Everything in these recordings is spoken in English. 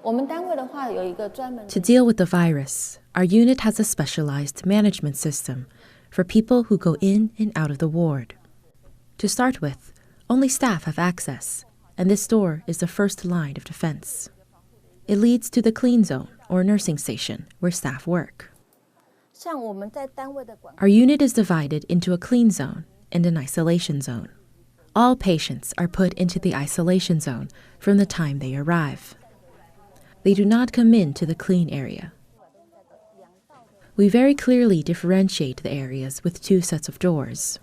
To deal with the virus, our unit has a specialized management system for people who go in and out of the ward. To start with, only staff have access, and this door is the first line of defense. It leads to the clean zone or nursing station where staff work. Our unit is divided into a clean zone and an isolation zone. All patients are put into the isolation zone from the time they arrive. They do not come into the clean area. We very clearly differentiate the areas with two sets of doors.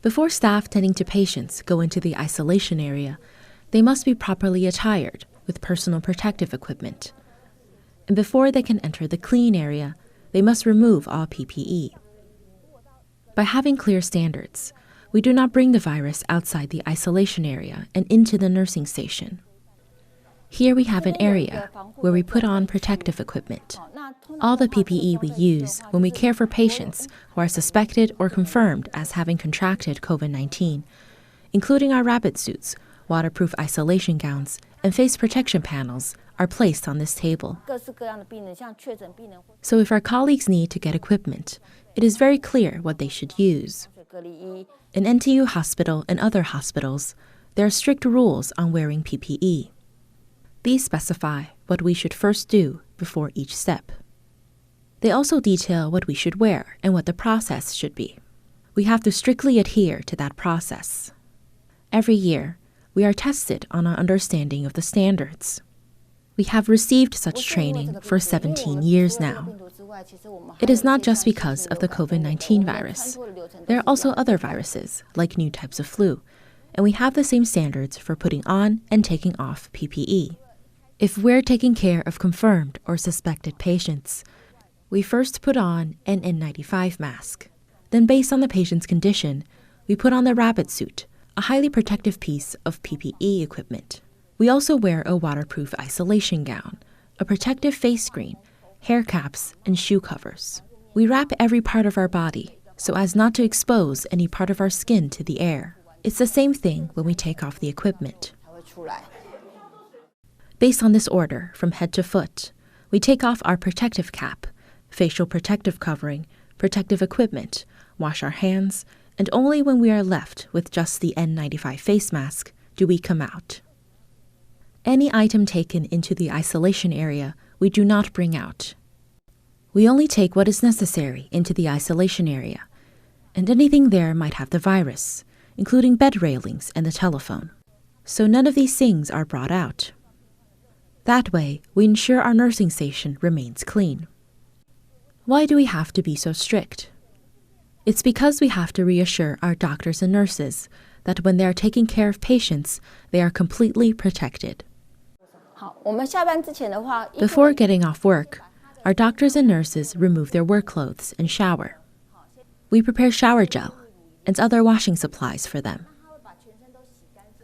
Before staff tending to patients go into the isolation area, they must be properly attired with personal protective equipment. And before they can enter the clean area, they must remove all PPE. By having clear standards, we do not bring the virus outside the isolation area and into the nursing station. Here we have an area where we put on protective equipment. All the PPE we use when we care for patients who are suspected or confirmed as having contracted COVID-19, including our rabbit suits, waterproof isolation gowns, and face protection panels, are placed on this table. So if our colleagues need to get equipment, it is very clear what they should use. In NTUH Hospital and other hospitals, there are strict rules on wearing PPE. These specify what we should first do before each step. They also detail what we should wear and what the process should be. We have to strictly adhere to that process. Every year, we are tested on our understanding of the standards. We have received such training for 17 years now. It is not just because of the COVID-19 virus. There are also other viruses, like new types of flu, and we have the same standards for putting on and taking off PPE. If we're taking care of confirmed or suspected patients, we first put on an N95 mask. Then, based on the patient's condition, we put on the rabbit suit, a highly protective piece of PPE equipment. We also wear a waterproof isolation gown, a protective face screen, hair caps, and shoe covers. We wrap every part of our body so as not to expose any part of our skin to the air. It's the same thing when we take off the equipment. Based on this order, from head to foot, we take off our protective cap, facial protective covering, protective equipment, wash our hands, and only when we are left with just the N95 face mask do we come out. Any item taken into the isolation area, we do not bring out. We only take what is necessary into the isolation area, and anything there might have the virus, including bed railings and the telephone. So none of these things are brought out. That way, we ensure our nursing station remains clean. Why do we have to be so strict? It's because we have to reassure our doctors and nurses that when they are taking care of patients, they are completely protected. Before getting off work, our doctors and nurses remove their work clothes and shower. We prepare shower gel and other washing supplies for them.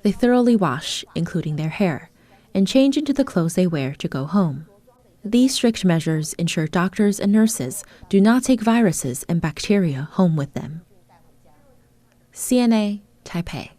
They thoroughly wash, including their hair, and change into the clothes they wear to go home. These strict measures ensure doctors and nurses do not take viruses and bacteria home with them. CNA, Taipei.